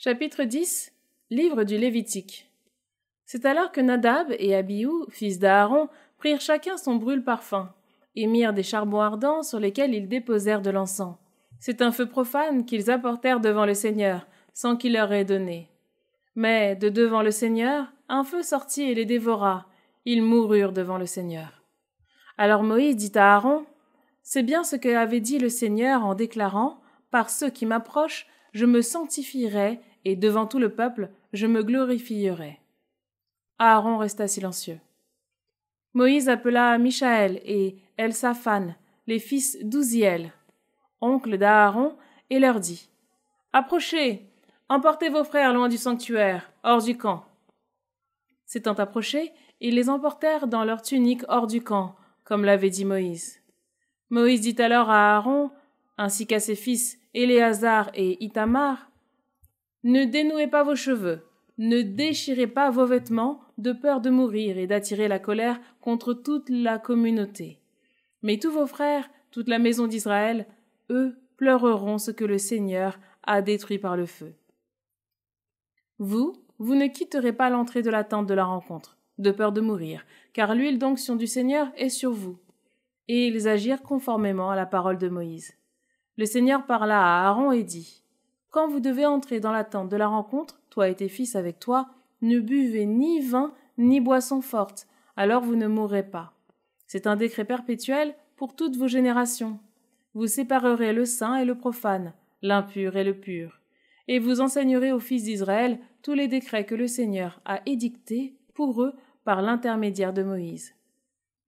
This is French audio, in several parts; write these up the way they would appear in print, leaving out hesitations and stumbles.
Chapitre 10 Livre du Lévitique. C'est alors que Nadab et Abihu, fils d'Aaron, prirent chacun son brûle-parfum, et mirent des charbons ardents sur lesquels ils déposèrent de l'encens. C'est un feu profane qu'ils apportèrent devant le Seigneur, sans qu'il leur ait donné. Mais, de devant le Seigneur, un feu sortit et les dévora. Ils moururent devant le Seigneur. Alors Moïse dit à Aaron, « C'est bien ce que avait dit le Seigneur en déclarant, « Par ceux qui m'approchent, je me sanctifierai, et devant tout le peuple, je me glorifierai. » Aaron resta silencieux. Moïse appela Michaël et Elsaphan, les fils d'Ouziel, oncle d'Aaron, et leur dit, « Approchez, emportez vos frères loin du sanctuaire, hors du camp. » S'étant approchés, ils les emportèrent dans leurs tuniques hors du camp, comme l'avait dit Moïse. Moïse dit alors à Aaron, ainsi qu'à ses fils Éléazar et Ithamar, « Ne dénouez pas vos cheveux, ne déchirez pas vos vêtements, de peur de mourir et d'attirer la colère contre toute la communauté. Mais tous vos frères, toute la maison d'Israël, eux, pleureront ce que le Seigneur a détruit par le feu. Vous ne quitterez pas l'entrée de la tente de la rencontre, de peur de mourir, car l'huile d'onction du Seigneur est sur vous. » Et ils agirent conformément à la parole de Moïse. Le Seigneur parla à Aaron et dit, « Quand vous devez entrer dans la tente de la rencontre, toi et tes fils avec toi, ne buvez ni vin ni boisson forte, alors vous ne mourrez pas. C'est un décret perpétuel pour toutes vos générations. Vous séparerez le saint et le profane, l'impur et le pur, et vous enseignerez aux fils d'Israël tous les décrets que le Seigneur a édictés pour eux par l'intermédiaire de Moïse. »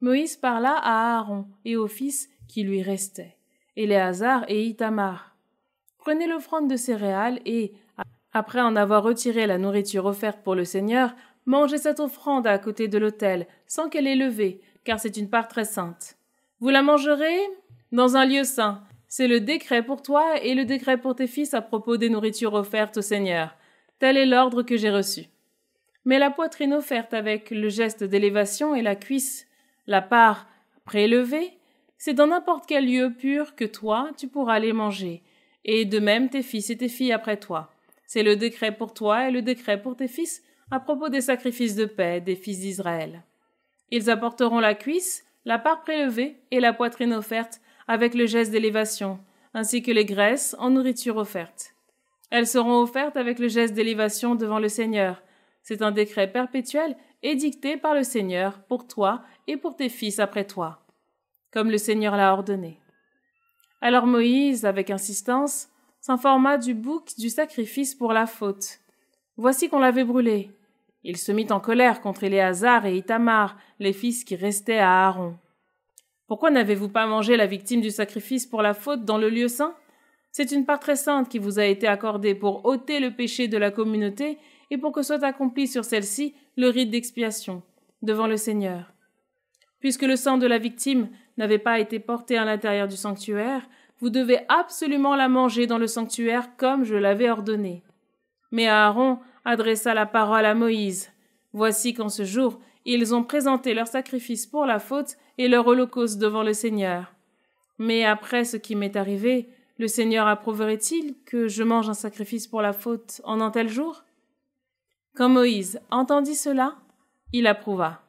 Moïse parla à Aaron et aux fils qui lui restaient, Éléazar et Ithamar. Prenez l'offrande de céréales et, après en avoir retiré la nourriture offerte pour le Seigneur, mangez cette offrande à côté de l'autel, sans qu'elle ait levé, car c'est une part très sainte. Vous la mangerez dans un lieu saint. C'est le décret pour toi et le décret pour tes fils à propos des nourritures offertes au Seigneur. Tel est l'ordre que j'ai reçu. Mais la poitrine offerte avec le geste d'élévation et la cuisse, la part prélevée, c'est dans n'importe quel lieu pur que toi tu pourras les manger, et de même tes fils et tes filles après toi. C'est le décret pour toi et le décret pour tes fils à propos des sacrifices de paix des fils d'Israël. Ils apporteront la cuisse, la part prélevée et la poitrine offerte avec le geste d'élévation, ainsi que les graisses en nourriture offerte. Elles seront offertes avec le geste d'élévation devant le Seigneur. C'est un décret perpétuel édicté par le Seigneur pour toi et pour tes fils après toi, comme le Seigneur l'a ordonné. Alors Moïse, avec insistance, s'informa du bouc du sacrifice pour la faute. Voici qu'on l'avait brûlé. Il se mit en colère contre Éléazar et Ithamar, les fils qui restaient à Aaron. « Pourquoi n'avez-vous pas mangé la victime du sacrifice pour la faute dans le lieu saint ? C'est une part très sainte qui vous a été accordée pour ôter le péché de la communauté et pour que soit accompli sur celle-ci le rite d'expiation, devant le Seigneur. Puisque le sang de la victime n'avait pas été porté à l'intérieur du sanctuaire, vous devez absolument la manger dans le sanctuaire comme je l'avais ordonné. » Mais Aaron adressa la parole à Moïse. Voici qu'en ce jour, ils ont présenté leur sacrifice pour la faute et leur holocauste devant le Seigneur. Mais après ce qui m'est arrivé, le Seigneur approuverait-il que je mange un sacrifice pour la faute en un tel jour ? Quand Moïse entendit cela, il approuva.